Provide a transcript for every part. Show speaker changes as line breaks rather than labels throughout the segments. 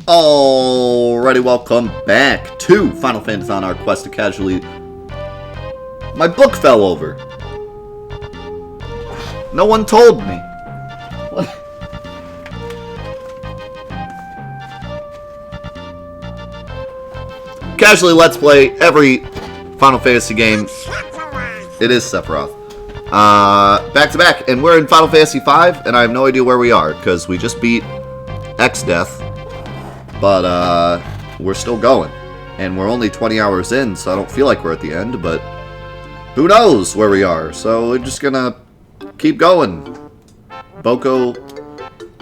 Alrighty, welcome back to Final Fantathon, our quest to casually... My book fell over. No one told me. What? Casually let's play every Final Fantasy game. It is Sephiroth. Back to back, and we're in Final Fantasy V, and I have no idea where we are, because we just beat X-Death. But, we're still going. And we're only 20 hours in, so I don't feel like we're at the end, but who knows where we are. So we're just gonna keep going. Boko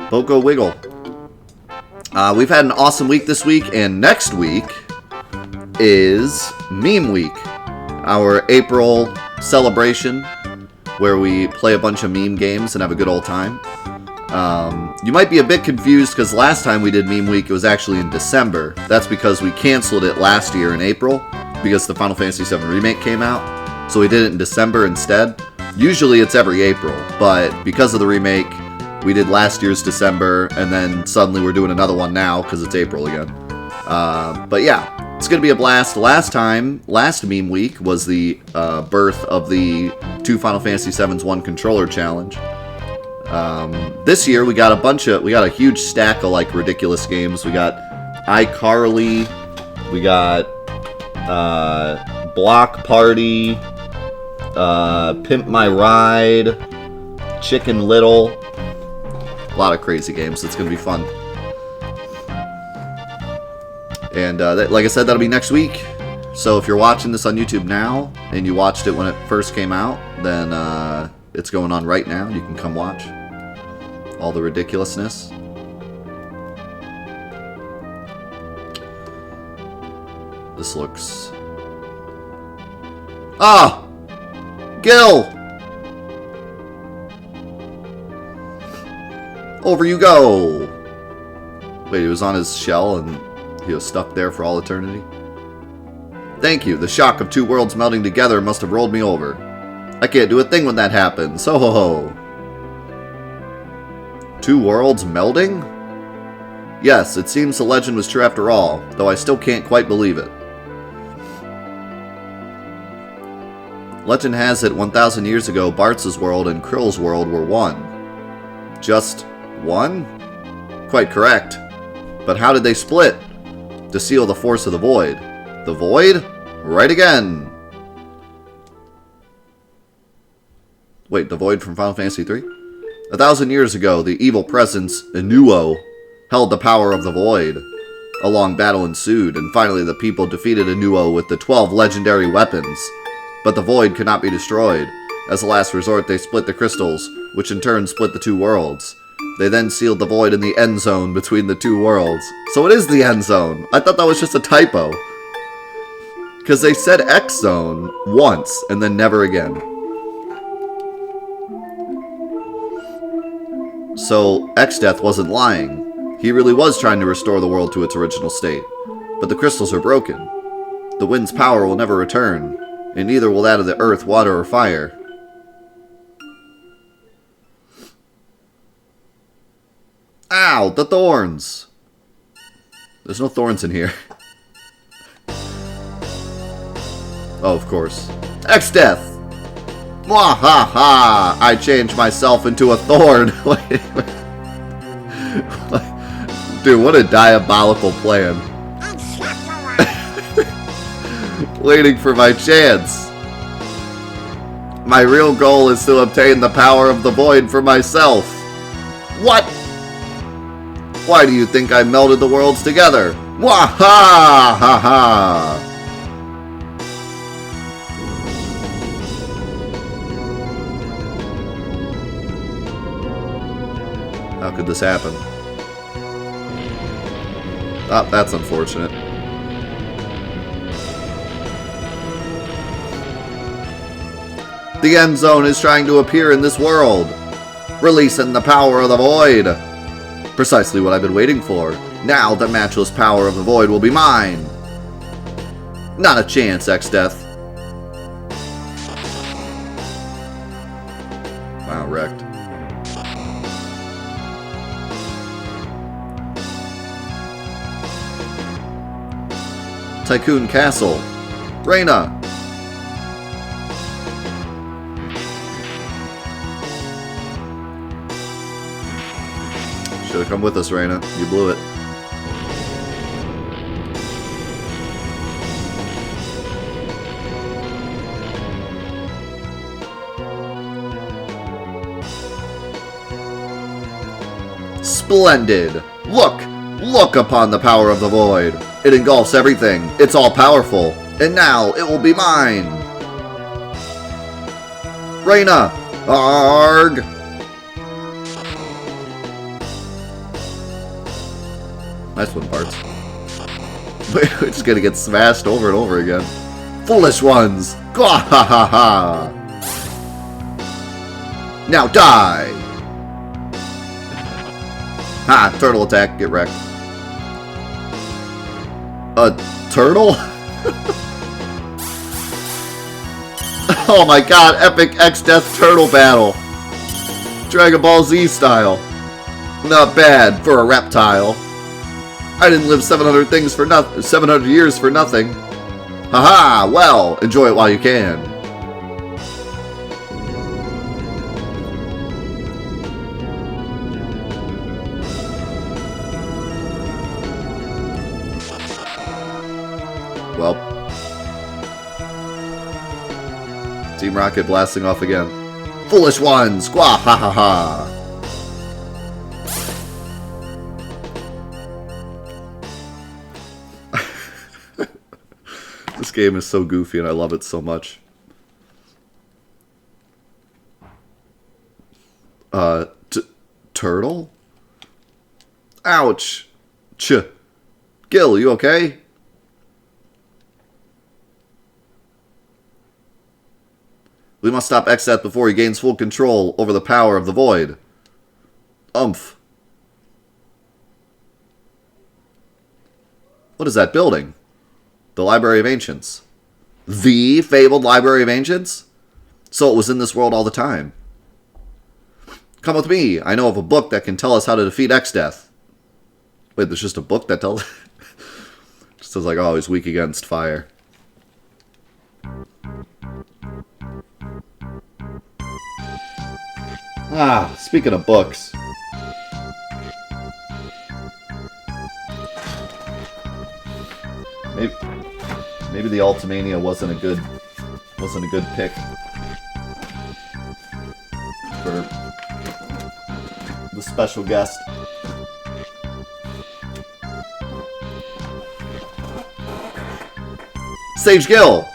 Wiggle. We've had an awesome week this week, and next week is Meme Week. Our April celebration, where we play a bunch of meme games and have a good old time. You might be a bit confused because last time we did Meme Week, it was actually in December. That's because we canceled it last year in April because the Final Fantasy VII Remake came out. So we did it in December instead. Usually it's every April, but because of the remake, we did last year's December, and then suddenly we're doing another one now because it's April again. But yeah, it's going to be a blast. Last Meme Week was the birth of the 2 Final Fantasy VII's 1 controller challenge. This year we got a huge stack of like ridiculous games. We got iCarly, we got Block Party, Pimp My Ride, Chicken Little. A lot of crazy games. It's gonna be fun. And like I said, that'll be next week. So if you're watching this on YouTube now and you watched it when it first came out, then it's going on right now. You can come watch all the ridiculousness. This looks... Ah! Gil! Over you go! Wait, he was on his shell and he was stuck there for all eternity? Thank you. The shock of 2 worlds melding together must have rolled me over. I can't do a thing when that happens. So ho ho. 2 worlds melding? Yes, it seems the legend was true after all, though I still can't quite believe it. Legend has it 1,000 years ago, Bartz's world and Krill's world were one. Just one? Quite correct. But how did they split? To seal the force of the void. The void? Right again! Wait, the void from Final Fantasy III? 1,000 years ago, the evil presence, Inuo, held the power of the void. A long battle ensued, and finally the people defeated Inuo with the 12 legendary weapons. But the void could not be destroyed. As a last resort, they split the crystals, which in turn split the 2 worlds. They then sealed the void in the end zone between the 2 worlds. So it is the end zone! I thought that was just a typo. Because they said X zone once, and then never again. So X-Death wasn't lying. He really was trying to restore the world to its original state. But the crystals are broken. The wind's power will never return, and neither will that of the earth, water, or fire. Ow! The thorns! There's no thorns in here. Oh, of course. X-Death! Mwahaha! I changed myself into a thorn. Dude, what a diabolical plan. Waiting for my chance. My real goal is to obtain the power of the void for myself. What? Why do you think I melded the worlds together? Mwahaha! How could this happen? Ah, that's unfortunate. The end zone is trying to appear in this world, releasing the power of the void. Precisely what I've been waiting for. Now the matchless power of the void will be mine. Not a chance, X-Death. Wow, wrecked. Tycoon Castle. Reina! Should've come with us, Reina. You blew it. Splendid! Look! Look upon the power of the void! It engulfs everything. It's all-powerful. And now it will be mine! Reina! Arg! Nice one, Parts. We're just gonna get smashed over and over again. Foolish ones! Gwahahaha! Now die! Ha! Turtle attack. Get wrecked. A turtle? Oh my god! Epic X-Death Turtle Battle! Dragon Ball Z style. Not bad for a reptile. I didn't live 700 years for nothing. Haha! Well, enjoy it while you can. Well, Team Rocket blasting off again. Foolish ones! Squaw! Ha ha ha! This game is so goofy and I love it so much. Turtle? Ouch! Gil, you okay? We must stop Xdeath before he gains full control over the power of the void. Umph. What is that building? The Library of Ancients. The fabled Library of Ancients? So it was in this world all the time. Come with me. I know of a book that can tell us how to defeat Xdeath. Wait, there's just a book that tells... Just says like, oh, he's weak against fire. Ah, speaking of books. Maybe the Ultimania wasn't a good pick for the special guest. Sage Gill!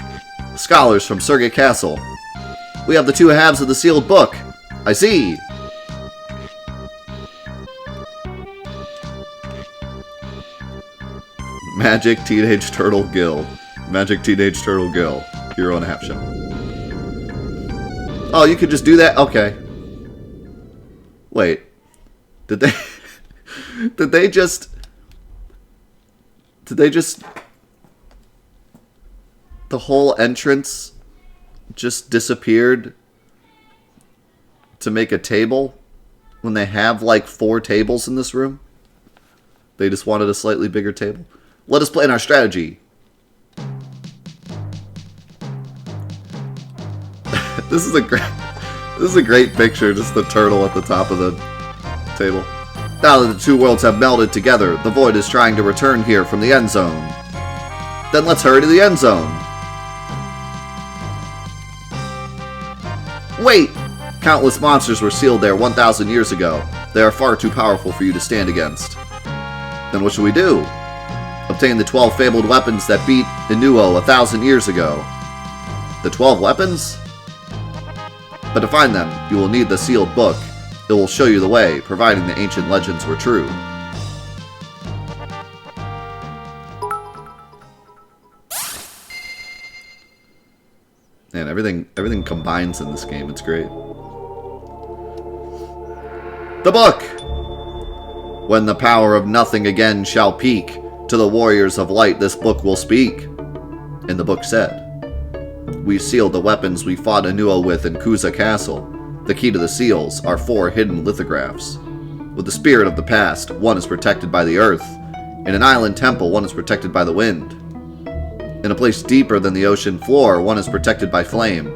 Scholars from Surrogate Castle. We have the two halves of the sealed book. I see! Magic Teenage Turtle Gill. Magic Teenage Turtle Gill. Hero and a half shell. Oh, you could just do that? Okay. Wait. Did they... Did they just... The whole entrance just disappeared to make a table when they have like 4 tables in this room? They just wanted a slightly bigger table. Let us plan our strategy. This is a great picture, just the turtle at the top of the table. Now that the two worlds have melded together, the void is trying to return here from the end zone. Then let's hurry to the end zone. Wait! Countless monsters were sealed there 1,000 years ago. They are far too powerful for you to stand against. Then what should we do? Obtain the 12 fabled weapons that beat Inuo 1,000 years ago. The 12 weapons? But to find them, you will need the sealed book. It will show you the way, providing the ancient legends were true. Man, everything combines in this game. It's great. The book! When the power of nothing again shall peak, to the warriors of light this book will speak. And the book said, we sealed the weapons we fought Inuo with in Kuza Castle. The key to the seals are 4 hidden lithographs. With the spirit of the past, one is protected by the earth. In an island temple, one is protected by the wind. In a place deeper than the ocean floor, one is protected by flame.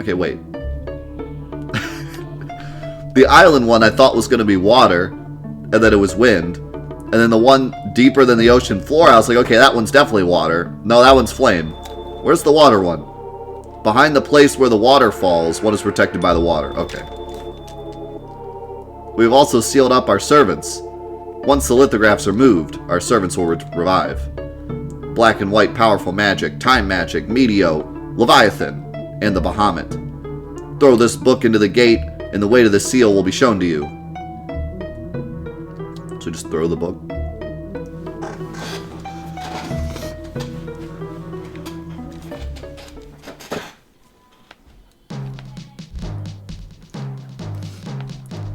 Okay, wait. The island one I thought was going to be water, and then it was wind. And then the one deeper than the ocean floor, I was like, okay, that one's definitely water. No, that one's flame. Where's the water one? Behind the place where the water falls, one is protected by the water. Okay. We've also sealed up our servants. Once the lithographs are moved, our servants will revive. Black and white powerful magic, time magic, Meteo, Leviathan, and the Bahamut. Throw this book into the gate, and the way to the seal will be shown to you. So just throw the book.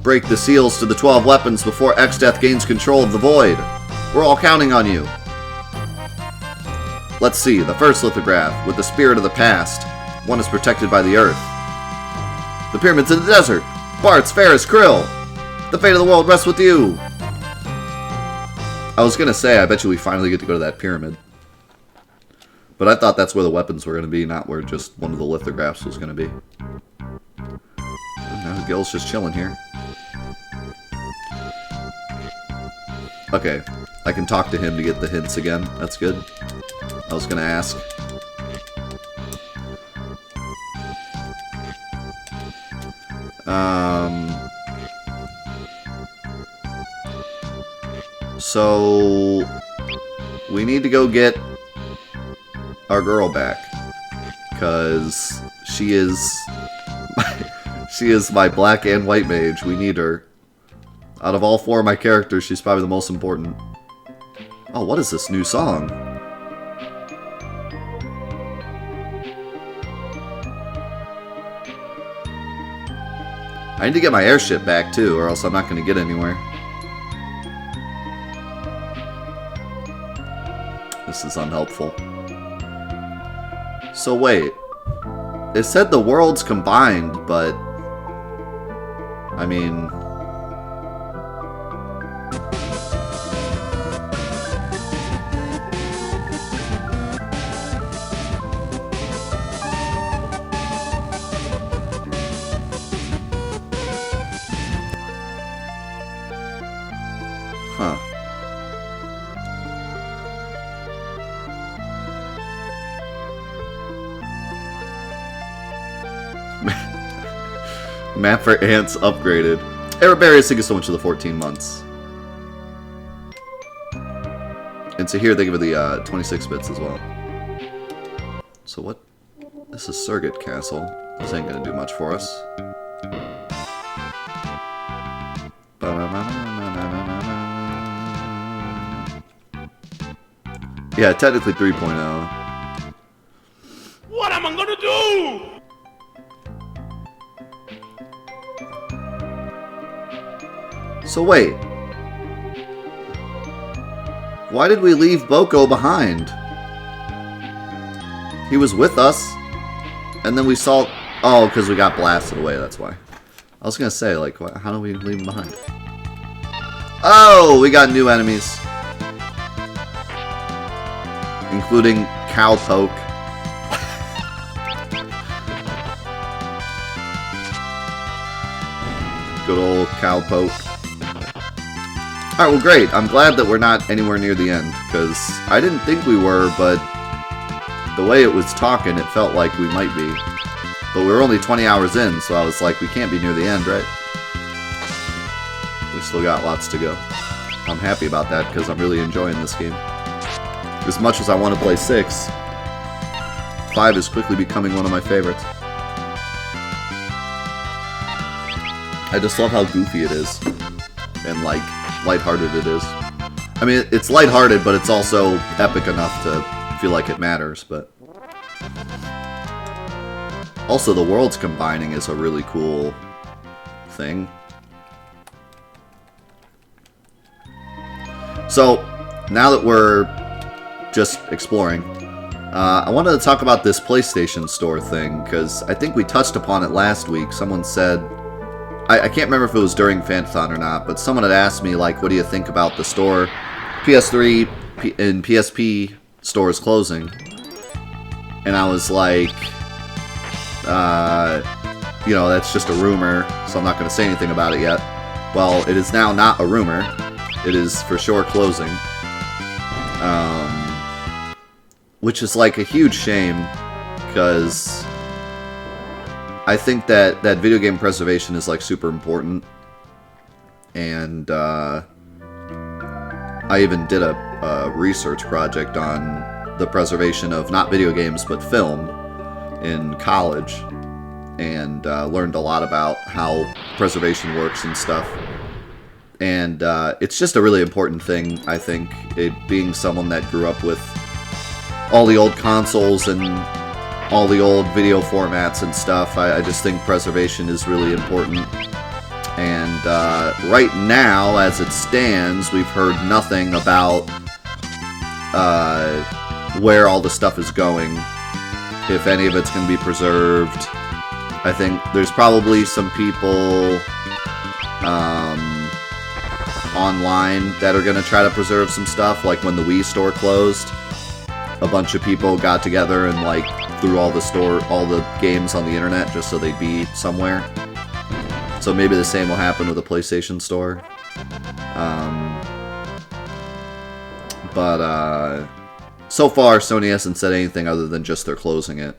Break the seals to the 12 weapons before X-Death gains control of the Void. We're all counting on you. Let's see, the first lithograph, with the spirit of the past. One is protected by the earth. The pyramids in the desert. Bart's, Ferris, Krill. The fate of the world rests with you. I was going to say, I bet you we finally get to go to that pyramid. But I thought that's where the weapons were going to be, not where just one of the lithographs was going to be. Now Gil's just chilling here. Okay, I can talk to him to get the hints again. That's good. I was going to ask. So we need to go get our girl back, because she is my black and white mage. We need her. Out of all four of my characters, she's probably the most important. Oh, what is this new song? I need to get my airship back too, or else I'm not going to get anywhere. This is unhelpful. So wait. It said the worlds combined, but... I mean... Huh. Map for ants upgraded. Aerobarriers, thank you so much for the 14 months. And so here they give it the 26 bits as well. So what? This is Surrogate Castle. This ain't gonna do much for us. Yeah, technically 3.0.
What am I gonna do?
So wait. Why did we leave Boko behind? He was with us. And then we saw... Oh, because we got blasted away, that's why. I was gonna say, like, how do we leave him behind? Oh, we got new enemies. Including Cowpoke. Good old Cowpoke. Alright, well great. I'm glad that we're not anywhere near the end, because I didn't think we were, but the way it was talking, it felt like we might be. But we were only 20 hours in, so I was like, we can't be near the end, right? We still got lots to go. I'm happy about that, because I'm really enjoying this game. As much as I want to play 6, 5 is quickly becoming one of my favorites. I just love how goofy it is. And, like, lighthearted it is. I mean, it's lighthearted, but it's also epic enough to feel like it matters, but... Also, the worlds combining is a really cool thing. So, now that we're just exploring, I wanted to talk about this PlayStation Store thing, because I think we touched upon it last week. Someone said... I can't remember if it was during Fantathon or not, but someone had asked me, like, what do you think about the store? PS3 and PSP stores closing. And I was like, you know, that's just a rumor, so I'm not going to say anything about it yet. Well, it is now not a rumor. It is for sure closing. Which is like a huge shame, because I think that video game preservation is like super important. And I even did a research project on the preservation of not video games but film in college, and learned a lot about how preservation works and stuff. And it's just a really important thing, I think. It being someone that grew up with all the old consoles and all the old video formats and stuff, I just think preservation is really important. And right now, as it stands, we've heard nothing about where all the stuff is going, if any of it's going to be preserved. I think there's probably some people online that are going to try to preserve some stuff, like when the Wii store closed. A bunch of people got together and like threw all the games on the internet just so they'd be somewhere. So maybe the same will happen with the PlayStation Store. But so far, Sony hasn't said anything other than just they're closing it.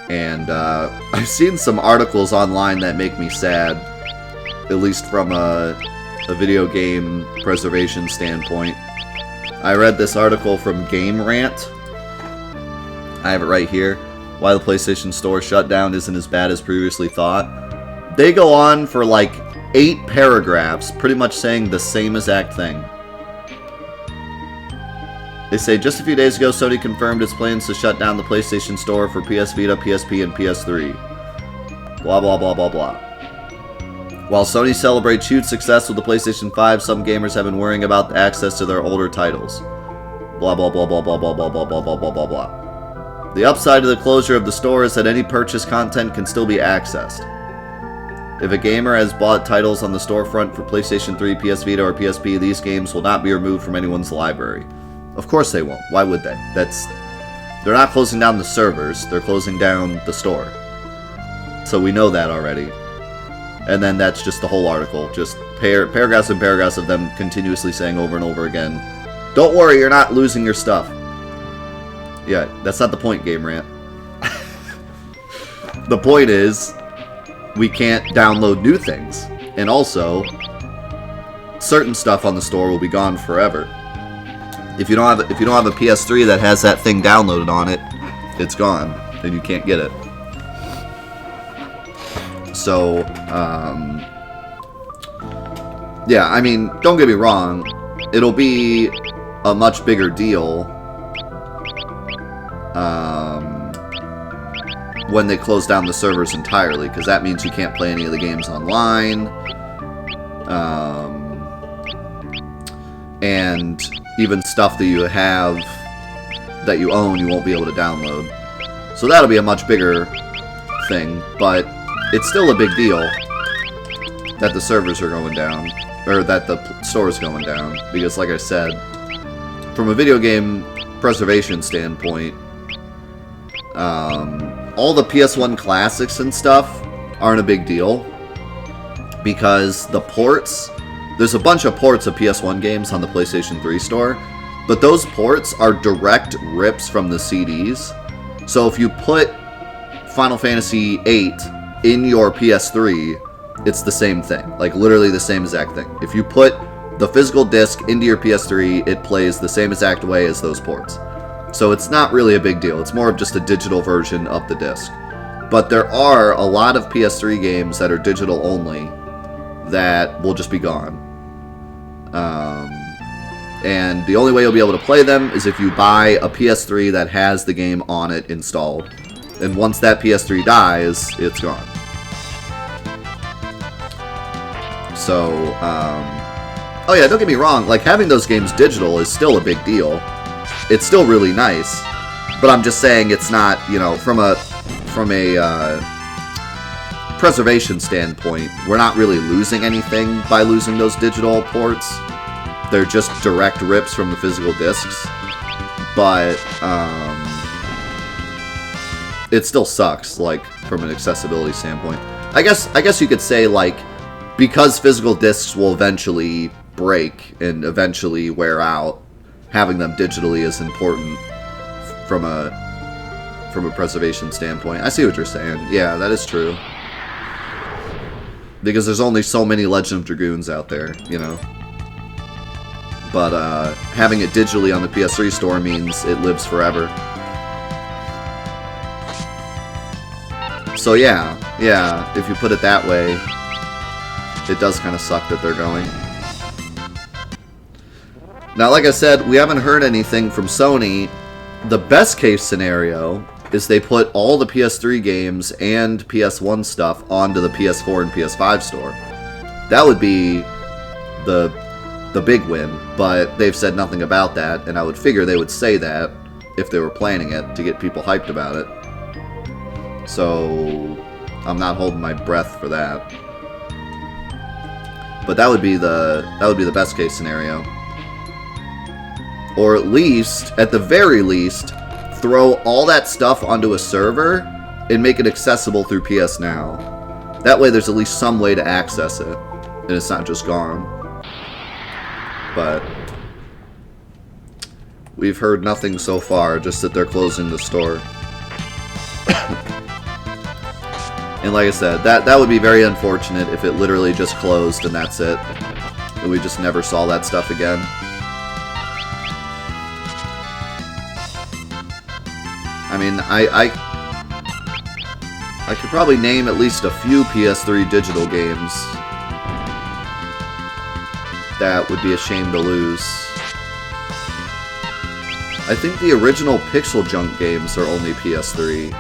And I've seen some articles online that make me sad, at least from a video game preservation standpoint. I read this article from Game Rant. I have it right here. Why the PlayStation Store shutdown isn't as bad as previously thought. They go on for like 8 paragraphs, pretty much saying the same exact thing. They say, just a few days ago, Sony confirmed its plans to shut down the PlayStation Store for PS Vita, PSP, and PS3. Blah, blah, blah, blah, blah. While Sony celebrates huge success with the PlayStation 5, some gamers have been worrying about access to their older titles. Blah, blah, blah, blah, blah, blah, blah, blah, blah, blah, blah, blah, blah. The upside of the closure of the store is that any purchased content can still be accessed. If a gamer has bought titles on the storefront for PlayStation 3, PS Vita, or PSP, these games will not be removed from anyone's library. Of course they won't. Why would they? They're not closing down the servers, they're closing down the store. So we know that already. And then that's just the whole article. Just paragraphs and paragraphs of them continuously saying over and over again, don't worry, you're not losing your stuff. Yeah, that's not the point, Game Rant. The point is, we can't download new things. And also, certain stuff on the store will be gone forever. If you don't have a PS3 that has that thing downloaded on it, it's gone, and you can't get it. So, yeah, I mean, don't get me wrong, it'll be a much bigger deal when they close down the servers entirely, because that means you can't play any of the games online, and even stuff that you have, that you own, you won't be able to download. So that'll be a much bigger thing, but it's still a big deal that the servers are going down, or that the store is going down, because like I said, from a video game preservation standpoint, all the PS1 classics and stuff aren't a big deal, because the ports, there's a bunch of ports of PS1 games on the PlayStation 3 store, but those ports are direct rips from the CDs. So if you put Final Fantasy VIII in your PS3, it's the same thing. Like, literally the same exact thing. If you put the physical disc into your PS3, it plays the same exact way as those ports. So it's not really a big deal. It's more of just a digital version of the disc. But there are a lot of PS3 games that are digital only that will just be gone. And the only way you'll be able to play them is if you buy a PS3 that has the game on it installed. And once that PS3 dies, it's gone. So, oh yeah, don't get me wrong, like, having those games digital is still a big deal. It's still really nice, but I'm just saying it's not, you know, from a preservation standpoint, we're not really losing anything by losing those digital ports. They're just direct rips from the physical discs. but it still sucks, like, from an accessibility standpoint. I guess you could say, like, because physical discs will eventually break and eventually wear out, having them digitally is important from a preservation standpoint. I see what you're saying. Yeah, that is true. Because there's only so many Legend of Dragoons out there, you know. But having it digitally on the PS3 store means it lives forever. So yeah, if you put it that way, it does kind of suck that they're going. Now, like I said, we haven't heard anything from Sony. The best case scenario is they put all the PS3 games and PS1 stuff onto the PS4 and PS5 store. That would be the big win, but they've said nothing about that, and I would figure they would say that if they were planning it to get people hyped about it. So I'm not holding my breath for that. But that would be the best case scenario. Or at the very least, throw all that stuff onto a server and make it accessible through PS Now. That way there's at least some way to access it, and it's not just gone. But we've heard nothing so far, just that they're closing the store. And like I said, that would be very unfortunate if it literally just closed and that's it. And we just never saw that stuff again. I mean, I could probably name at least a few PS3 digital games that would be a shame to lose. I think the original Pixel Junk games are only PS3.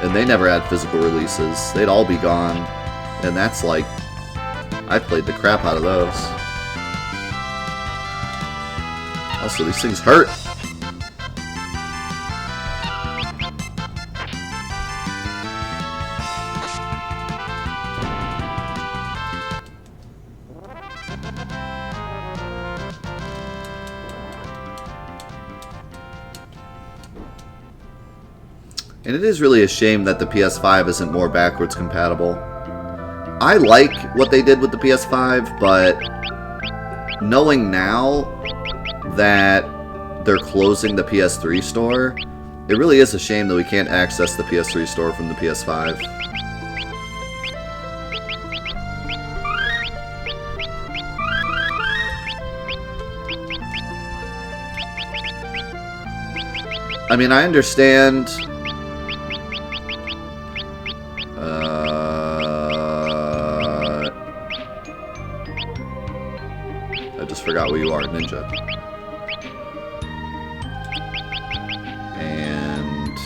And they never had physical releases. They'd all be gone. And that's like... I played the crap out of those. Also, these things hurt. And it is really a shame that the PS5 isn't more backwards compatible. I like what they did with the PS5, but knowing now that they're closing the PS3 store, it really is a shame that we can't access the PS3 store from the PS5. I mean, I understand... I just forgot what you are, Ninja. And...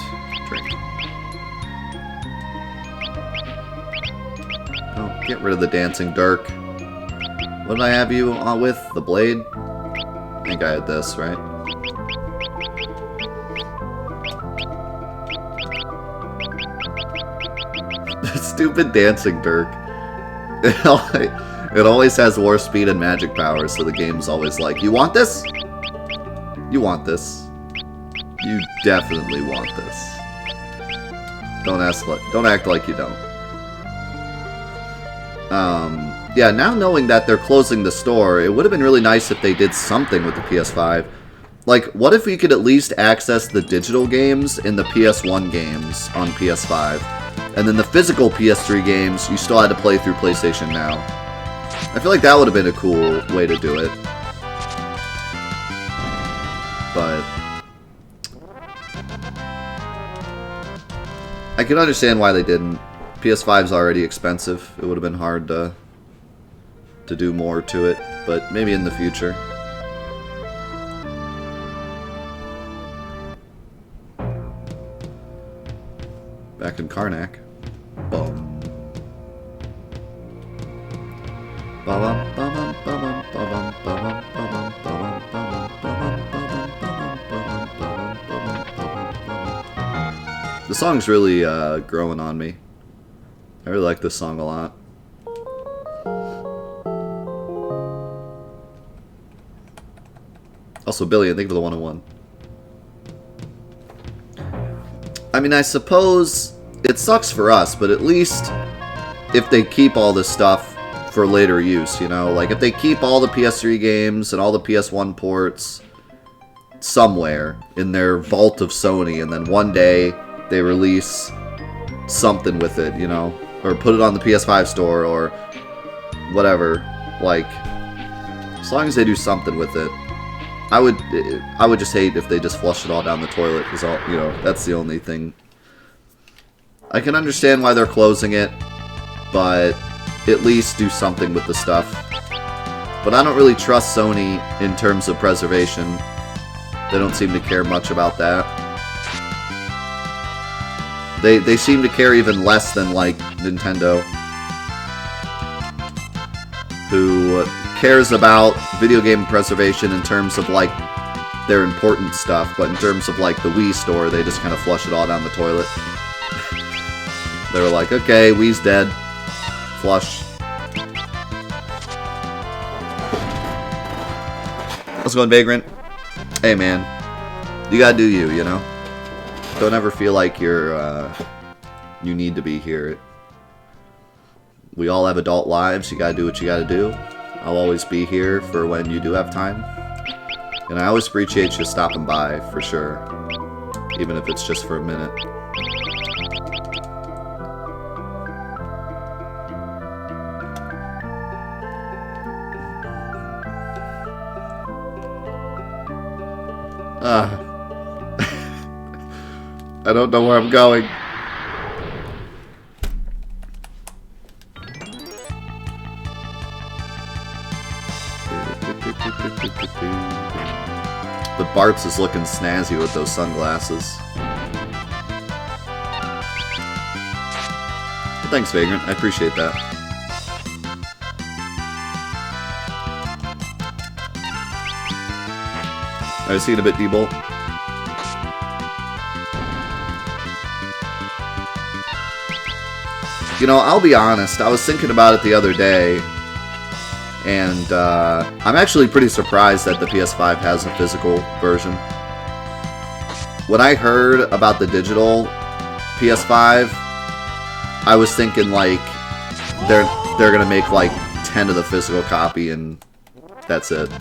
drink. Oh, get rid of the Dancing Dirk. What did I have you on with? The Blade? I think I had this, right? Stupid Dancing Dirk. It always has war speed and magic powers, so the game's always like, you want this? You want this. You definitely want this. Don't act like you don't. Yeah, now knowing that they're closing the store, it would have been really nice if they did something with the PS5. Like, what if we could at least access the digital games in the PS1 games on PS5? And then the physical PS3 games, you still had to play through PlayStation Now. I feel like that would have been a cool way to do it. But I can understand why they didn't. PS5's already expensive. It would have been hard to do more to it, but maybe in the future. Back in Karnak. Boom. The song's really growing on me. I really like this song a lot. Also, Billy, I think for the 101. mean, I suppose it sucks for us, but at least if they keep all this stuff for later use, you know? Like, if they keep all the PS3 games and all the PS1 ports somewhere in their vault of Sony, and then one day they release something with it, you know? Or put it on the PS5 store, or whatever. Like, as long as they do something with it. I would just hate if they just flush it all down the toilet, because, you know, that's the only thing. I can understand why they're closing it, but at least do something with the stuff. But I don't really trust Sony in terms of preservation. They don't seem to care much about that. They seem to care even less than, like, Nintendo, who cares about video game preservation in terms of, like, their important stuff, but in terms of, like, the Wii store, they just kind of flush it all down the toilet. They were like, okay, Wii's dead. Flush. How's it going, Vagrant? Hey, man. You gotta do you, you know? Don't ever feel like you need to be here. We all have adult lives. You gotta do what you gotta do. I'll always be here for when you do have time. And I always appreciate you stopping by, for sure. Even if it's just for a minute. I don't know where I'm going. But Bart's is looking snazzy with those sunglasses. But thanks, Vagrant. I appreciate that. I see it a bit, D-Bolt. You know, I'll be honest, I was thinking about it the other day, and I'm actually pretty surprised that the PS5 has a physical version. When I heard about the digital PS5, I was thinking, like, they're gonna make, like, 10 of the physical copy, and that's it.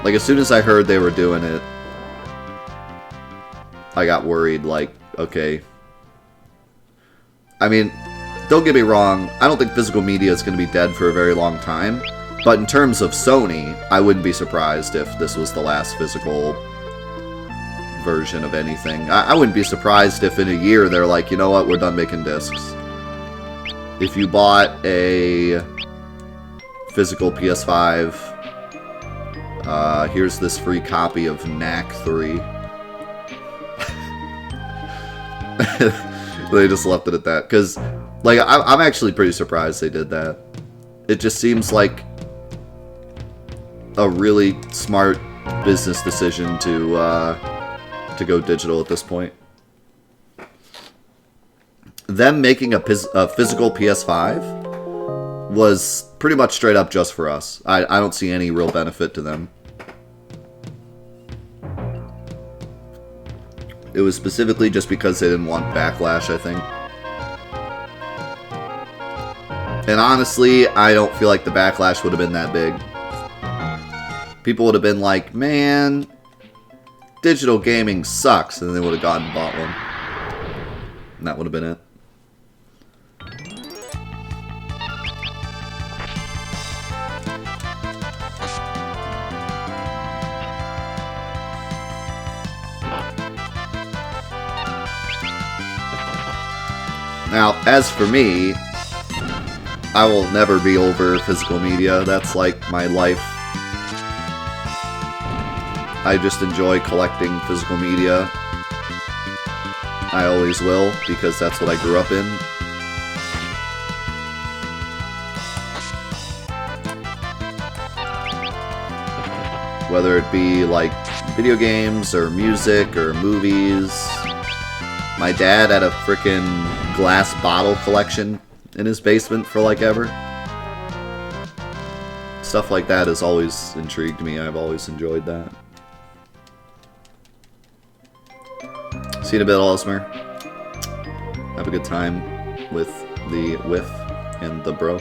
Like, as soon as I heard they were doing it, I got worried, like, okay. I mean, don't get me wrong, I don't think physical media is going to be dead for a very long time, but in terms of Sony, I wouldn't be surprised if this was the last physical version of anything. I wouldn't be surprised if in a year they're like, you know what, we're done making discs. If you bought a physical PS5, here's this free copy of Knack 3. They just left it at that, because, like, I'm actually pretty surprised they did that. It just seems like a really smart business decision to go digital at this point. Them making a physical PS5 was pretty much straight up just for us. I don't see any real benefit to them. It was specifically just because they didn't want backlash, I think. And honestly, I don't feel like the backlash would have been that big. People would have been like, man, digital gaming sucks, and then they would have gone and bought one. And that would have been it. Now, as for me, I will never be over physical media. That's like my life. I just enjoy collecting physical media. I always will, because that's what I grew up in. Whether it be like video games or music or movies. My dad had a frickin' glass bottle collection in his basement for like ever. Stuff like that has always intrigued me. I've always enjoyed that. See you in a bit, Osmer. have a good time with the whiff and the bro.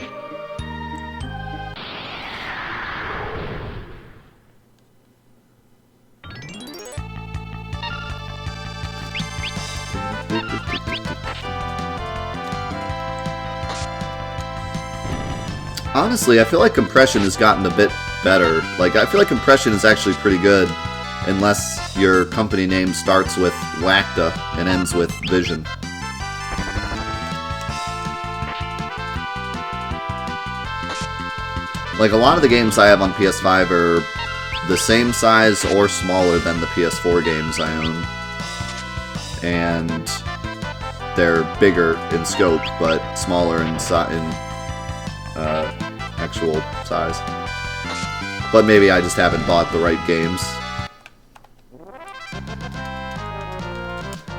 Honestly, I feel like compression has gotten a bit better. Like, I feel like compression is actually pretty good, unless your company name starts with Wacta and ends with Vision. Like, a lot of the games I have on PS5 are the same size or smaller than the PS4 games I own. And they're bigger in scope, but smaller in actual size. But maybe I just haven't bought the right games.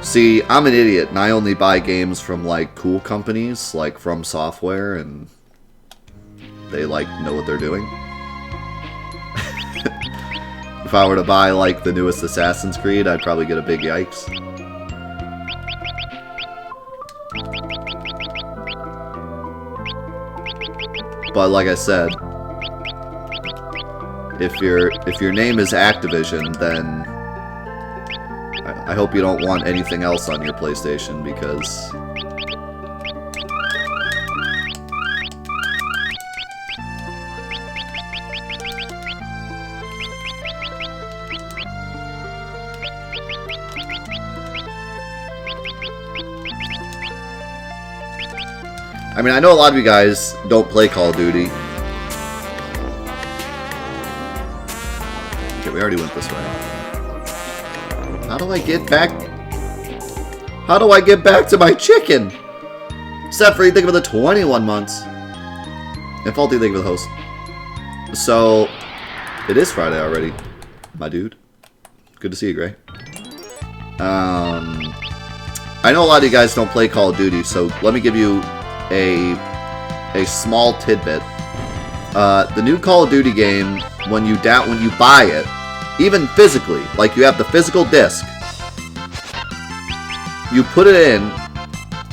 See, I'm an idiot, and I only buy games from, like, cool companies, like From Software, and they, like, know what they're doing. If I were to buy, like, the newest Assassin's Creed, I'd probably get a big yikes. But like I said, if your name is Activision, then I hope you don't want anything else on your PlayStation, because I mean, I know a lot of you guys don't play Call of Duty. Okay, we already went this way. How do I get back? How do I get back to my chicken? Except for you think of the 21 months. And Faulty, thank you for the host. So, it is Friday already, my dude. Good to see you, Gray. I know a lot of you guys don't play Call of Duty, so let me give you a small tidbit. The new Call of Duty game, when you buy it, even physically, like you have the physical disc, you put it in,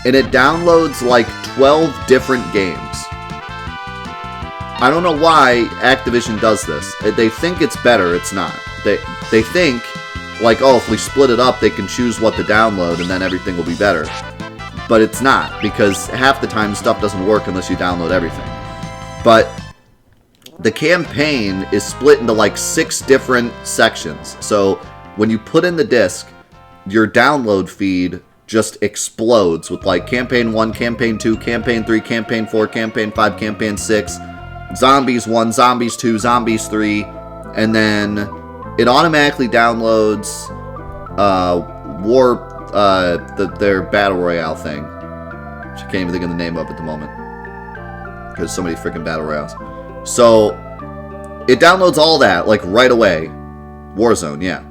and it downloads like 12 different games. I don't know why Activision does this. They think it's better. It's not. They think, like, oh, if we split it up, they can choose what to download, and then everything will be better. But it's not, because half the time stuff doesn't work unless you download everything. But the campaign is split into like 6 different sections. So when you put in the disc, your download feed just explodes with like Campaign 1, Campaign 2, Campaign 3, Campaign 4, Campaign 5, Campaign 6, Zombies 1, Zombies 2, Zombies 3, and then it automatically downloads their Battle Royale thing. Which I can't even think of the name of at the moment. Because so many freaking Battle Royales. So, it downloads all that, like, right away. Warzone, yeah.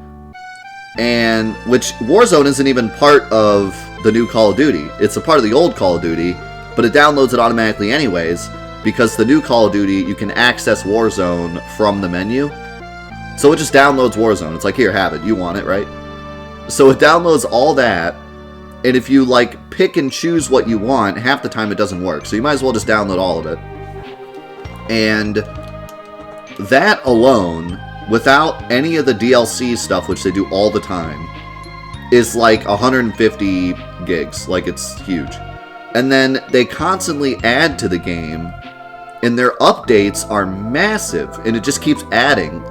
And, which, Warzone isn't even part of the new Call of Duty. It's a part of the old Call of Duty, but it downloads it automatically anyways, because the new Call of Duty, you can access Warzone from the menu. So it just downloads Warzone. It's like, here, have it. You want it, right? So it downloads all that, and if you, like, pick and choose what you want, half the time it doesn't work. So you might as well just download all of it. And that alone, without any of the DLC stuff, which they do all the time, is like 150 gigs. Like, it's huge. And then they constantly add to the game, and their updates are massive, and it just keeps adding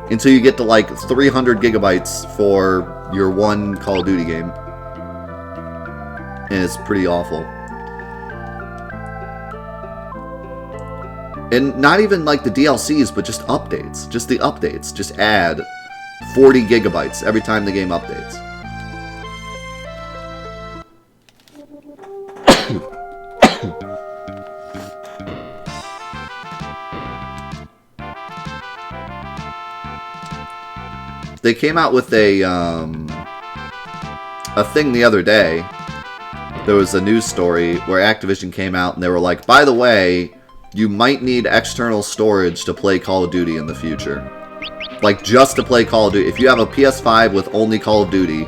until you get to like 300 gigabytes for your one Call of Duty game. And it's pretty awful. And not even like the DLCs, but just updates. Just the updates. Just add 40 gigabytes every time the game updates. They came out with a thing the other day. There was a news story where Activision came out and they were like, by the way, you might need external storage to play Call of Duty in the future. Like, just to play Call of Duty. If you have a PS5 with only Call of Duty,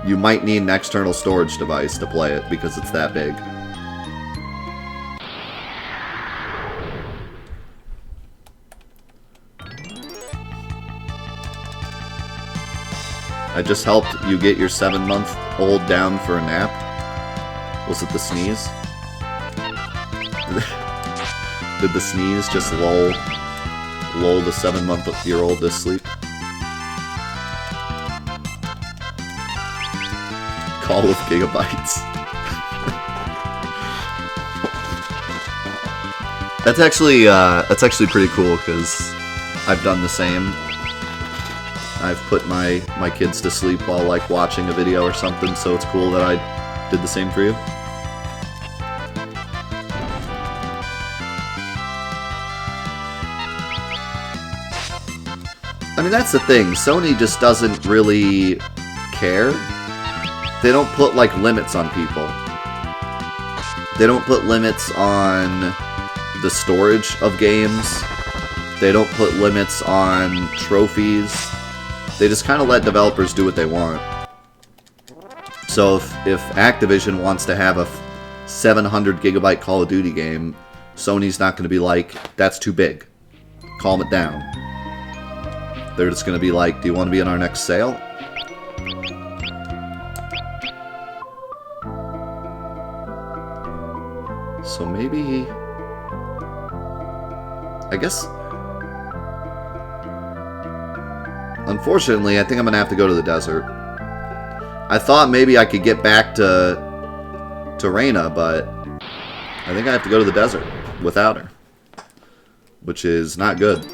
you might need an external storage device to play it because it's that big. I just helped you get your 7-month-old down for a nap. Was it the sneeze? Did the sneeze just lull the 7-month-year-old to sleep? Call with gigabytes. That's actually pretty cool because I've done the same. I've put my kids to sleep while like watching a video or something, so it's cool that I did the same for you. I mean, that's the thing. Sony just doesn't really care. They don't put like limits on people. They don't put limits on the storage of games. They don't put limits on trophies. They just kind of let developers do what they want. So if Activision wants to have a 700 gigabyte Call of Duty game, Sony's not going to be like, that's too big. Calm it down. They're just going to be like, do you want to be in our next sale? So maybe... I guess... Unfortunately, I think I'm going to have to go to the desert. I thought maybe I could get back to Reyna, but I think I have to go to the desert without her. Which is not good.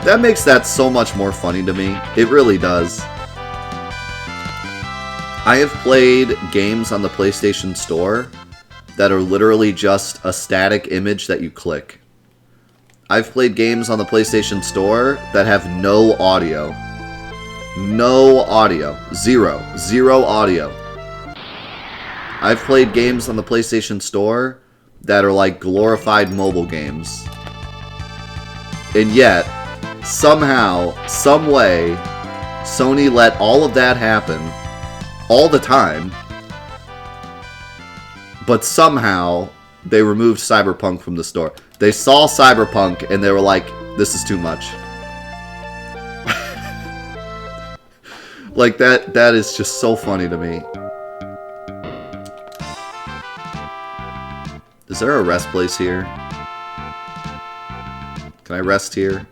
That makes that so much more funny to me. It really does. I have played games on the PlayStation Store that are literally just a static image that you click. I've played games on the PlayStation Store that have no audio. No audio. Zero. Zero audio. I've played games on the PlayStation Store that are like glorified mobile games. And yet, somehow, some way, Sony let all of that happen all the time, but somehow they removed Cyberpunk from the store. They saw Cyberpunk and they were like, this is too much. Like, that is just so funny to me. Is there a rest place here? Can I rest here?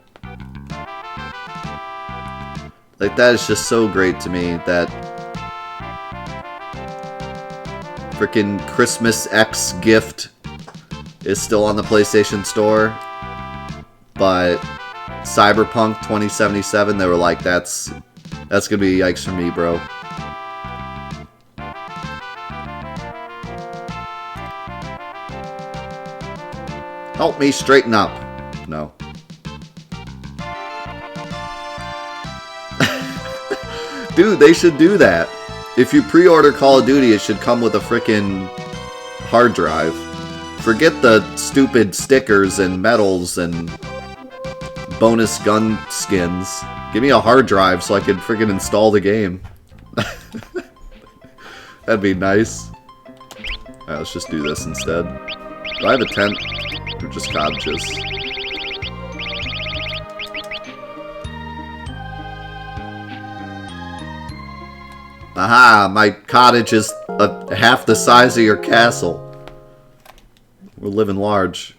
Like, that is just so great to me that frickin' Christmas X gift is still on the PlayStation Store, but Cyberpunk 2077, they were like, that's gonna be yikes for me, bro. Help me straighten up. No. Dude, they should do that. If you pre-order Call of Duty, it should come with a frickin' hard drive. Forget the stupid stickers and medals and bonus gun skins. Give me a hard drive so I can frickin' install the game. That'd be nice. Alright, let's just do this instead. Do I have a tent? Or just cottages? Aha, my cottage is half the size of your castle. We're living large.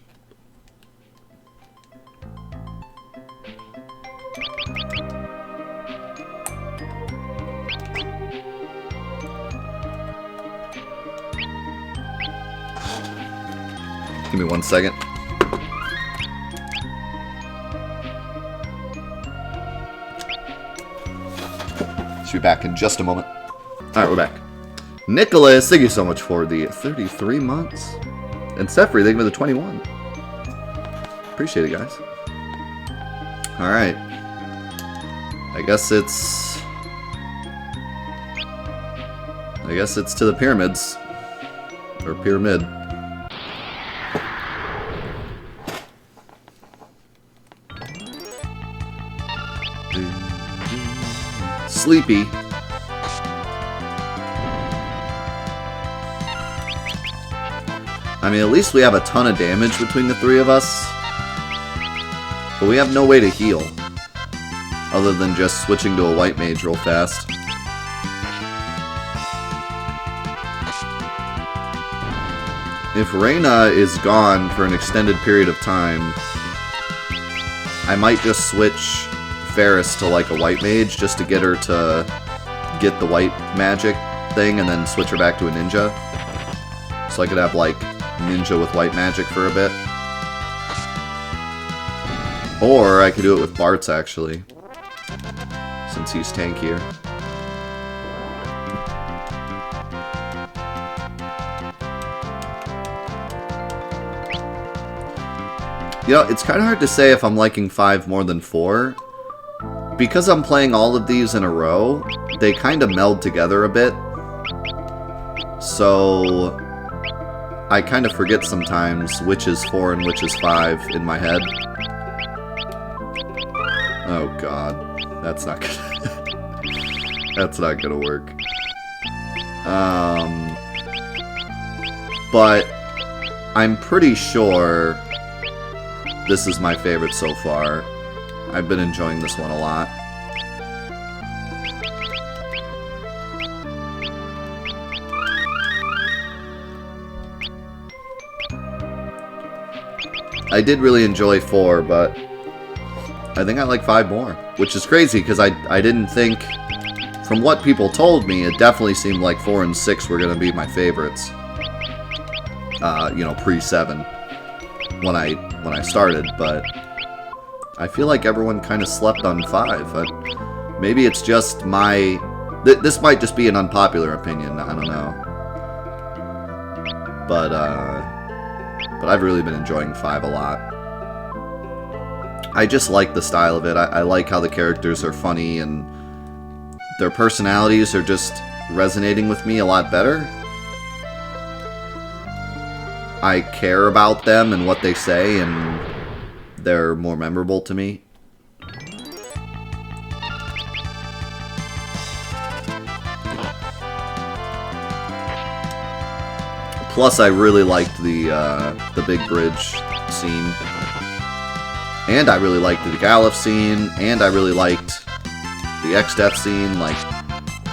Give me 1 second. Should be back in just a moment. Alright, we're back. Nicholas, thank you so much for the 33 months. And Sefri, thank you for the 21. Appreciate it, guys. Alright. I guess it's to the pyramids. Or pyramid. sleepy. I mean, at least we have a ton of damage between the three of us. But we have no way to heal. Other than just switching to a white mage real fast. If Reyna is gone for an extended period of time, I might just switch Ferris to like a white mage just to get her to get the white magic thing and then switch her back to a ninja. So I could have like ninja with white magic for a bit. Or I could do it with Bart's actually, since he's tankier. You know, it's kind of hard to say if I'm liking 5 more than 4. Because I'm playing all of these in a row, they kind of meld together a bit. So I kind of forget sometimes which is 4 and which is 5 in my head. Oh god, that's not gonna that's not gonna work. But I'm pretty sure this is my favorite so far. I've been enjoying this one a lot. I did really enjoy 4, but I think I like 5 more, which is crazy because I didn't think, from what people told me, it definitely seemed like 4 and 6 were going to be my favorites. You know, pre-7 when I started, but I feel like everyone kind of slept on 5. Maybe it's just my... This might just be an unpopular opinion, I don't know. But I've really been enjoying 5 a lot. I just like the style of it. I like how the characters are funny and their personalities are just resonating with me a lot better. I care about them and what they say, and they're more memorable to me. Plus, I really liked the big bridge scene, and I really liked the Galif scene, and I really liked the X-Death scene. Like,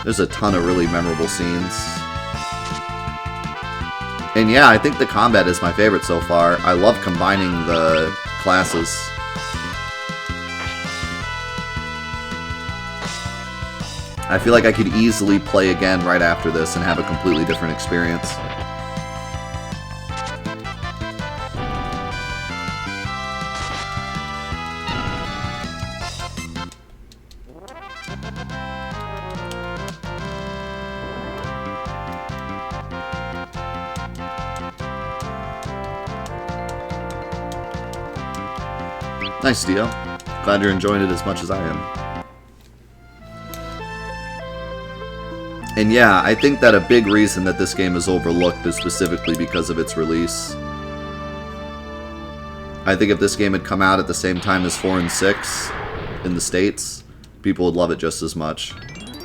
there's a ton of really memorable scenes. And yeah, I think the combat is my favorite so far. I love combining the classes. I feel like I could easily play again right after this and have a completely different experience. Nice, Dio. Glad you're enjoying it as much as I am. And yeah, I think that a big reason that this game is overlooked is specifically because of its release. I think if this game had come out at the same time as 4 and 6 in the States, people would love it just as much.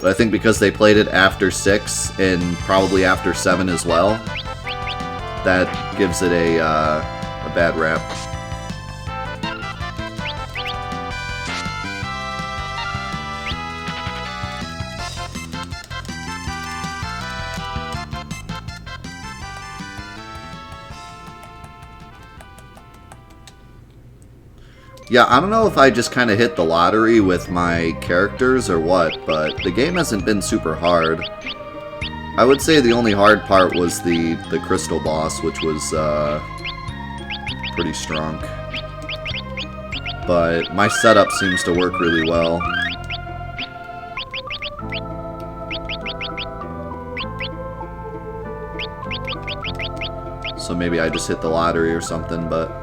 But I think because they played it after 6 and probably after 7 as well, that gives it a bad rap. Yeah, I don't know if I just kind of hit the lottery with my characters or what, but the game hasn't been super hard. I would say the only hard part was the crystal boss, which was pretty strong. But my setup seems to work really well. So maybe I just hit the lottery or something, but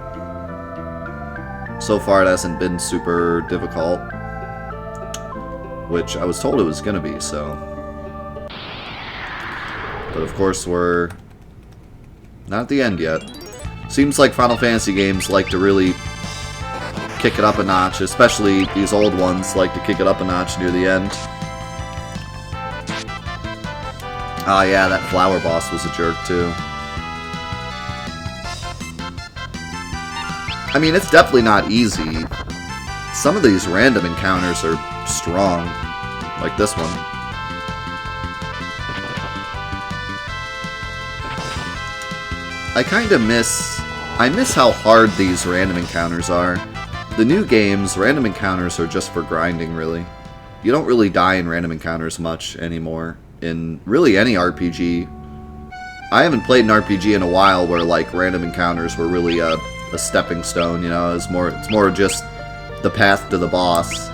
so far it hasn't been super difficult, which I was told it was going to be, so. But of course we're not at the end yet. Seems like Final Fantasy games like to really kick it up a notch, especially these old ones like to kick it up a notch near the end. Oh yeah, that flower boss was a jerk too. I mean, it's definitely not easy. Some of these random encounters are strong, like this one. I miss how hard these random encounters are. The new games, random encounters are just for grinding, really. You don't really die in random encounters much anymore in really any RPG. I haven't played an RPG in a while where like random encounters were really a stepping stone, you know. It's more just the path to the boss.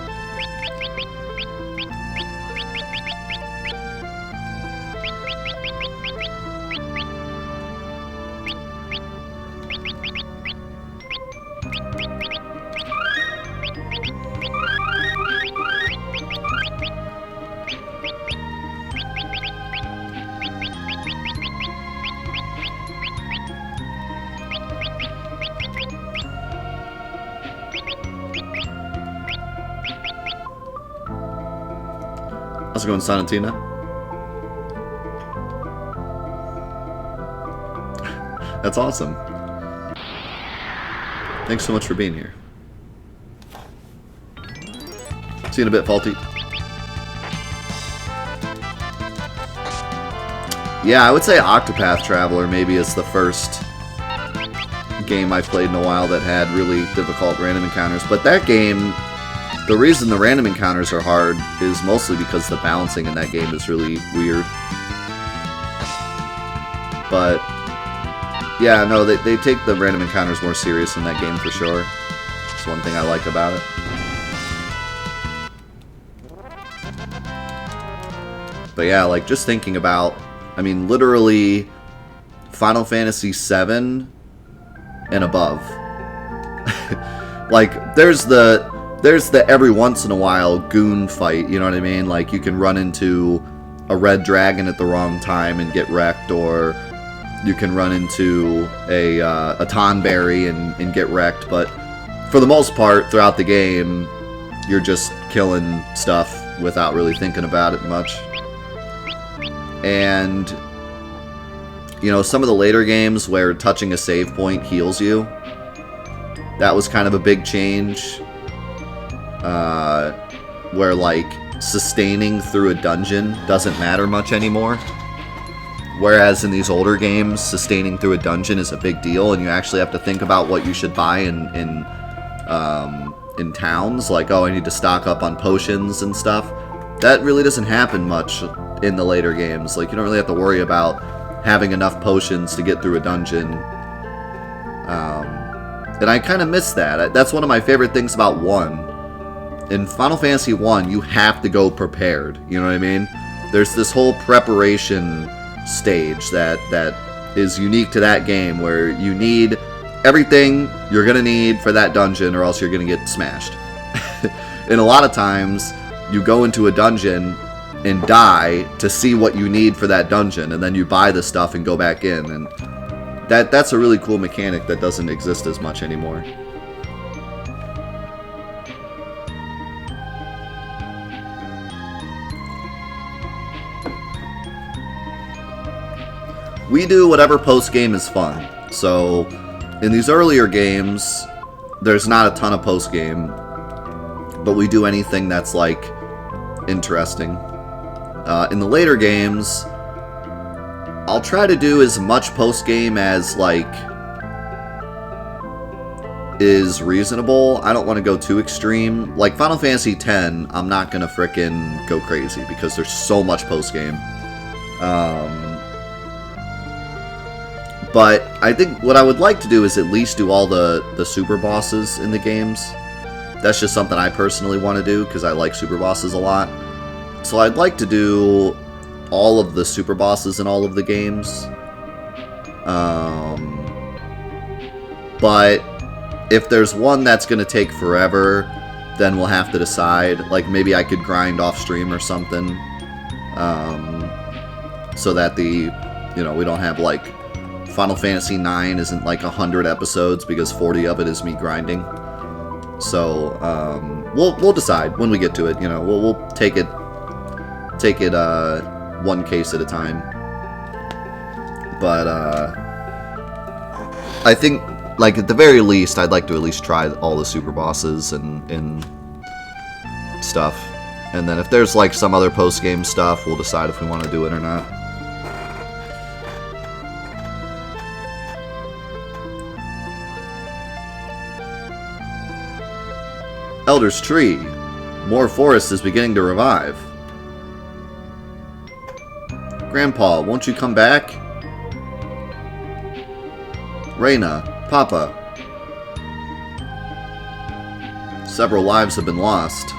How's it going, Sanatina? That's awesome. Thanks so much for being here. See you in a bit, Faulty. Yeah, I would say Octopath Traveler maybe is the first game I've played in a while that had really difficult random encounters. But that game, the reason the random encounters are hard is mostly because the balancing in that game is really weird. But yeah, no, they take the random encounters more serious in that game for sure. It's one thing I like about it. But yeah, like just thinking about, I mean, literally Final Fantasy VII and above. Like, there's the every once in a while goon fight, you know what I mean? Like, you can run into a red dragon at the wrong time and get wrecked, or you can run into a Tonberry and get wrecked, but for the most part, throughout the game, you're just killing stuff without really thinking about it much. And, you know, some of the later games where touching a save point heals you, that was kind of a big change. Where, like, sustaining through a dungeon doesn't matter much anymore. Whereas in these older games, sustaining through a dungeon is a big deal, and you actually have to think about what you should buy in towns. Like, oh, I need to stock up on potions and stuff. That really doesn't happen much in the later games. Like, you don't really have to worry about having enough potions to get through a dungeon. And I kind of miss that. That's one of my favorite things about 1. In Final Fantasy 1, you have to go prepared. You know what I mean? There's this whole preparation stage that is unique to that game, where you need everything you're going to need for that dungeon, or else you're going to get smashed. And a lot of times, you go into a dungeon and die to see what you need for that dungeon, and then you buy the stuff and go back in. And that's a really cool mechanic that doesn't exist as much anymore. We do whatever post-game is fun. So, in these earlier games, there's not a ton of post-game, but we do anything that's, like, interesting. In the later games, I'll try to do as much post-game as, like, is reasonable. I don't want to go too extreme. Like, Final Fantasy X, I'm not going to frickin' go crazy, because there's so much post-game. But I think what I would like to do is at least do all the super bosses in the games. That's just something I personally want to do, because I like super bosses a lot. So I'd like to do all of the super bosses in all of the games. But if there's one that's going to take forever, then we'll have to decide. Like, maybe I could grind off stream or something. So that we don't have, like, Final Fantasy IX isn't like 100 episodes, because 40 of it is me grinding. So we'll decide when we get to it. You know, we'll take it one case at a time. But I think, like, at the very least, I'd like to at least try all the super bosses and stuff. And then if there's like some other post-game stuff, we'll decide if we want to do it or not. Elder's Tree. More forest is beginning to revive. Grandpa, won't you come back? Reina, Papa. Several lives have been lost.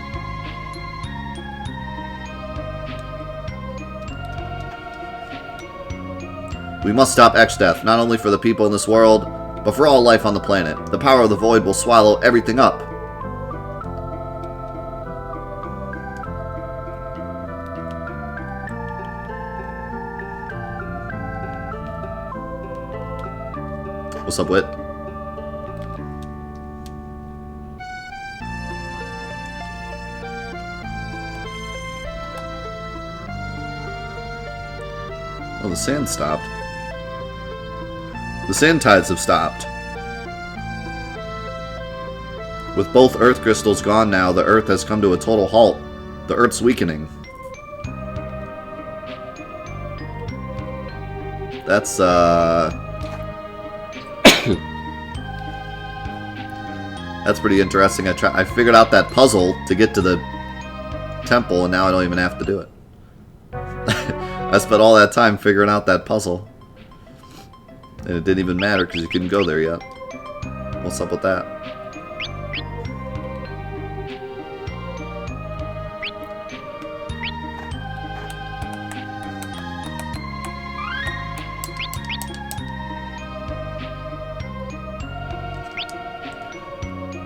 We must stop X-Death, not only for the people in this world, but for all life on the planet. The power of the Void will swallow everything up. What's up, Wit? Oh, the sand stopped. The sand tides have stopped. With both Earth crystals gone now, the Earth has come to a total halt. The Earth's weakening. That's, That's pretty interesting. I figured out that puzzle to get to the temple, and now I don't even have to do it. I spent all that time figuring out that puzzle. And it didn't even matter because you couldn't go there yet. What's up with that?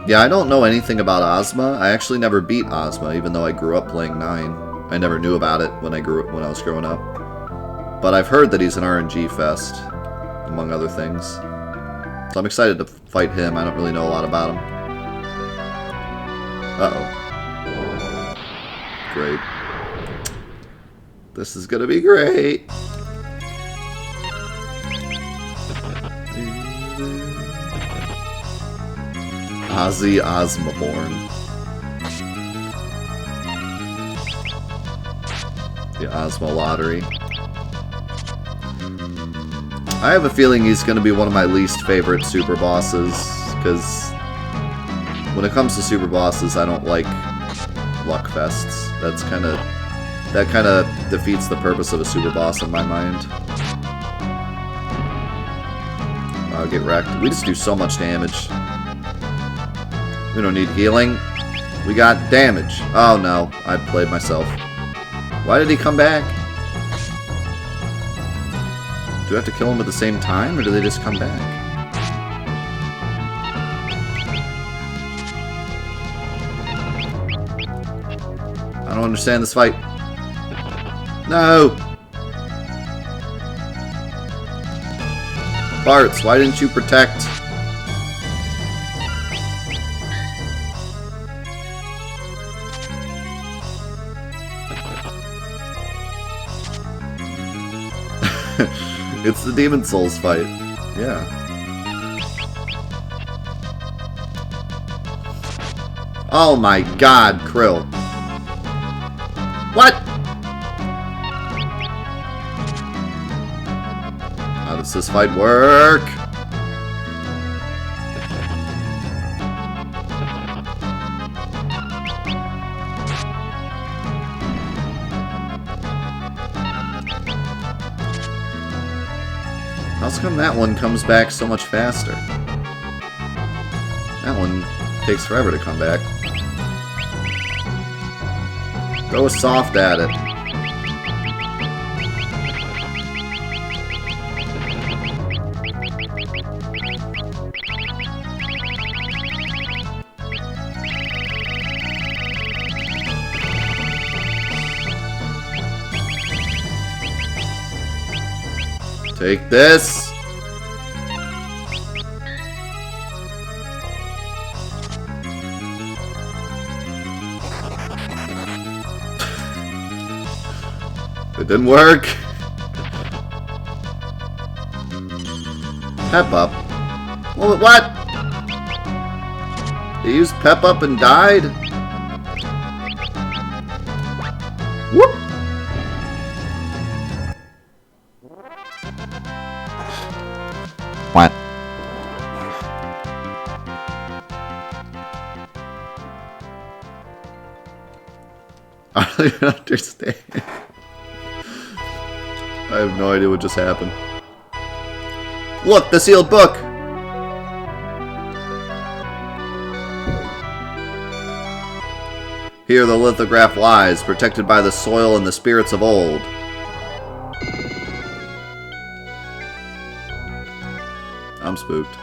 Yeah, I don't know anything about Ozma. I actually never beat Ozma, even though I grew up playing 9. I never knew about it when I was growing up. But I've heard that he's an RNG fest, among other things. So I'm excited to fight him. I don't really know a lot about him. Uh-oh. Great. This is gonna be great. Ozzy Osmoborn. The Ozma Lottery. I have a feeling he's going to be one of my least favorite super bosses, because when it comes to super bosses, I don't like luck fests. That kind of defeats the purpose of a super boss in my mind. I'll get wrecked. We just do so much damage. We don't need healing. We got damage. Oh no, I played myself. Why did he come back? Do I have to kill him at the same time, or do they just come back? I don't understand this fight. No! Bartz, why didn't you protect? It's the Demon Souls fight. Yeah. Oh my god, Krill. What? How does this fight work? How come that one comes back so much faster? That one takes forever to come back. Go soft at it. Take this. It didn't work. Pep Up? Well, what? He used Pep Up and died? Whoop! What? I don't even understand. I have no idea what just happened. Look, the sealed book! Here the lithograph lies, protected by the soil and the spirits of old. I'm spooked.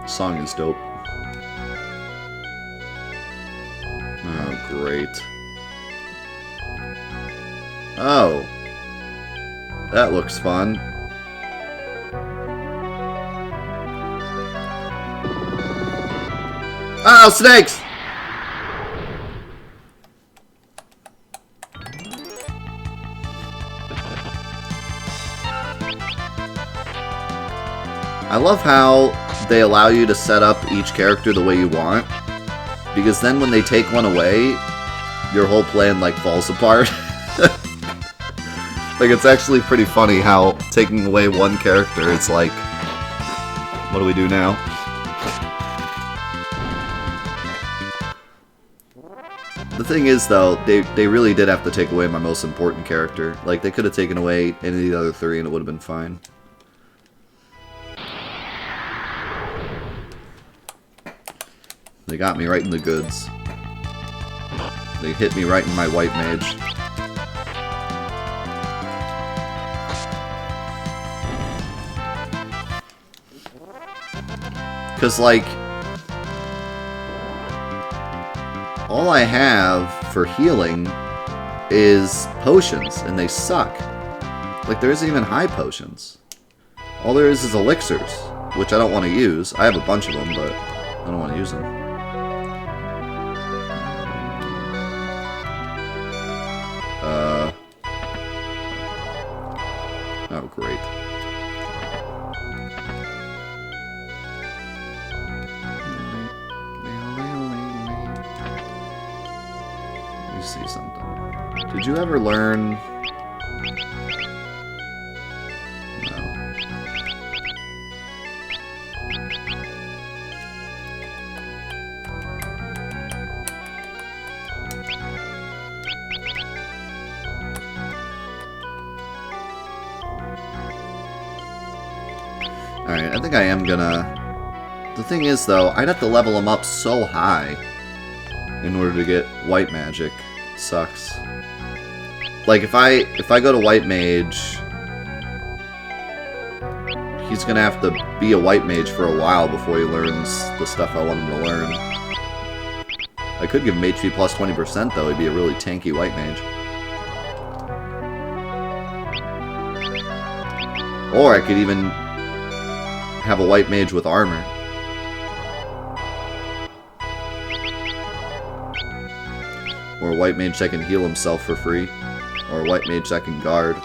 Song is dope. Oh, great. Oh. That looks fun. Oh, snakes! I love how they allow you to set up each character the way you want, because then when they take one away, your whole plan, like, falls apart. Like, it's actually pretty funny how taking away one character, it's like, what do we do now? The thing is, though, they really did have to take away my most important character. Like, they could have taken away any of the other three and it would have been fine. They got me right in the goods. They hit me right in my white mage. Because, like, all I have for healing is potions, and they suck. Like, there isn't even high potions. All there is elixirs, which I don't want to use. I have a bunch of them, but I don't want to use them. Oh, great. Let me see something. Did you ever learn... Alright, I think I am gonna... The thing is, though, I'd have to level them up so high in order to get white magic. Sucks. Like, if I go to white mage, he's gonna have to be a white mage for a while before he learns the stuff I want him to learn. I could give him HP plus 20%, though. He'd be a really tanky white mage. Or I could even have a white mage with armor. Or a white mage that can heal himself for free. Or a white mage that can guard.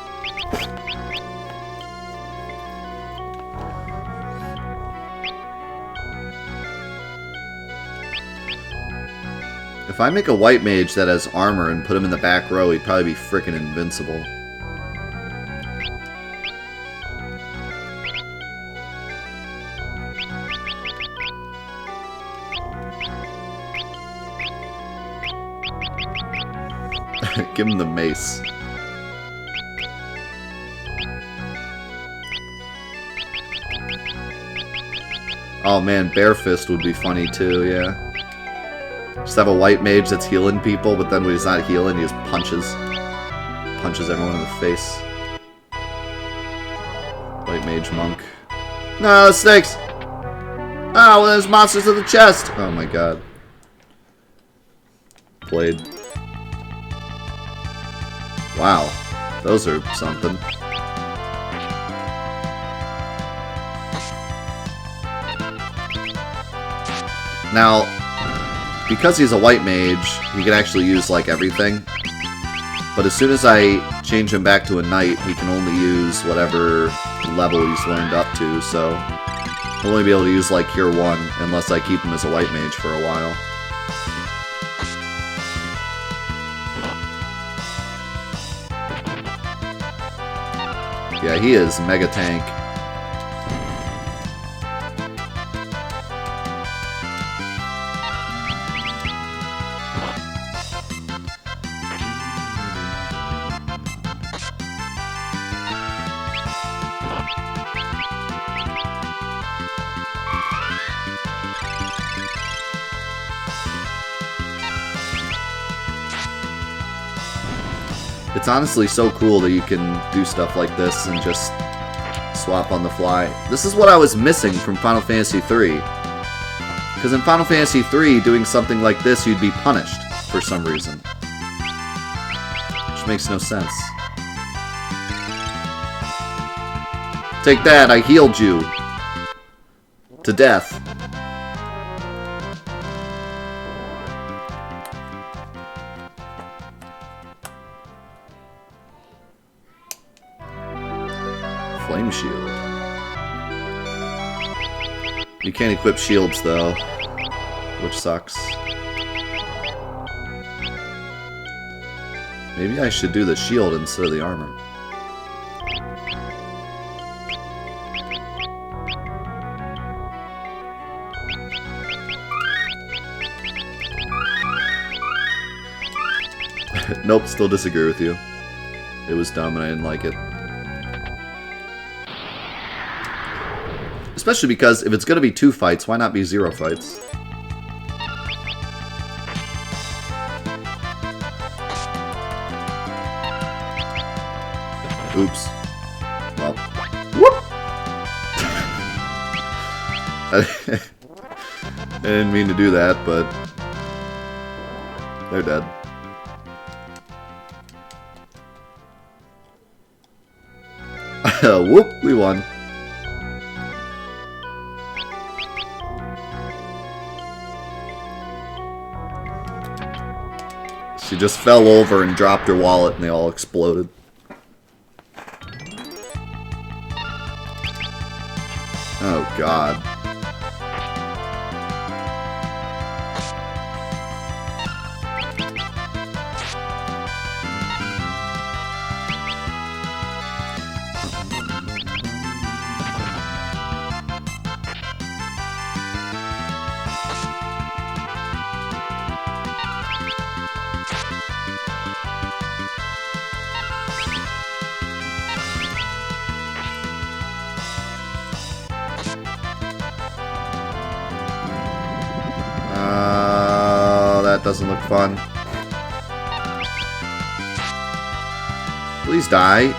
If I make a white mage that has armor and put him in the back row, he'd probably be frickin' invincible. Give him the mace. Oh man, Bear Fist would be funny too, yeah. Just have a white mage that's healing people, but then when he's not healing, he just punches everyone in the face. White mage monk. No, snakes! Ah, well, there's monsters in the chest. Oh my god. Blade. Wow. Those are something. Now, because he's a white mage, he can actually use, like, everything. But as soon as I change him back to a knight, he can only use whatever level he's learned up to, so he'll only be able to use, like, Cure 1, unless I keep him as a white mage for a while. Yeah, he is mega tank. It's honestly so cool that you can do stuff like this and just swap on the fly. This is what I was missing from Final Fantasy III. Because in Final Fantasy III, doing something like this, you'd be punished for some reason. Which makes no sense. Take that, I healed you. To death. Flame shield. You can't equip shields though, which sucks. Maybe I should do the shield instead of the armor. Nope, still disagree with you. It was dumb and I didn't like it. Especially because if it's going to be 2 fights, why not be 0 fights? Oops. Well. Whoop! I didn't mean to do that, but they're dead. Whoop! We won. She just fell over and dropped her wallet and they all exploded. Oh god. That doesn't look fun. Please die.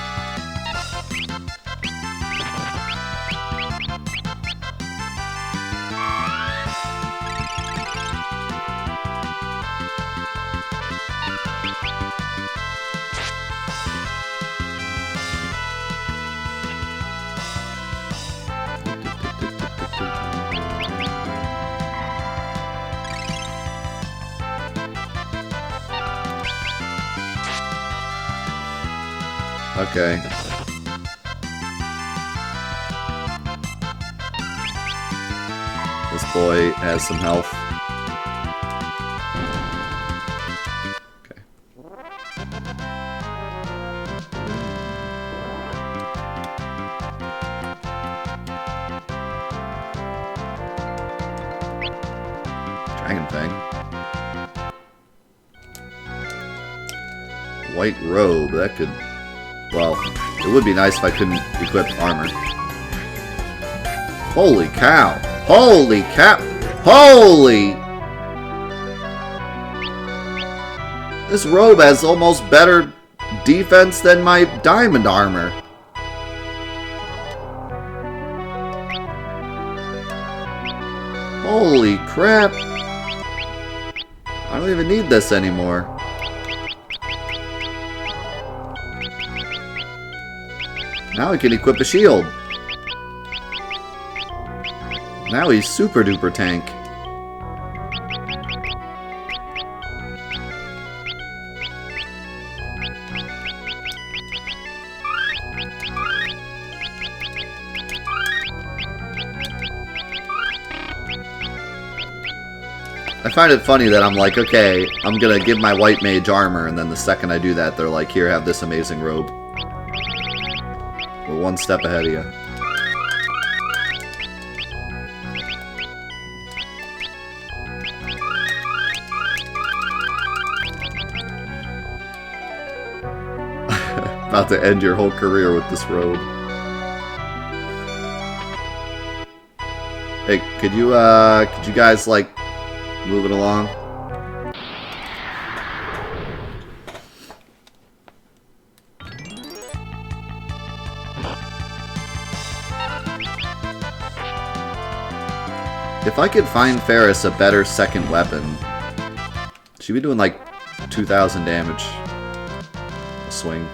Okay. This boy has some health. Okay. Dragon Fang. White robe, that could... Well, it would be nice if I couldn't equip armor. Holy cow! Holy cow! Holy! This robe has almost better defense than my diamond armor. Holy crap! I don't even need this anymore. Now he can equip a shield. Now he's super duper tank. I find it funny that I'm like, okay, I'm gonna give my white mage armor, and then the second I do that, they're like, here, have this amazing robe. We're one step ahead of you. About to end your whole career with this robe. Hey, could you guys, like, move it along? If I could find Ferris a better second weapon, she'd be doing like 2,000 damage a swing.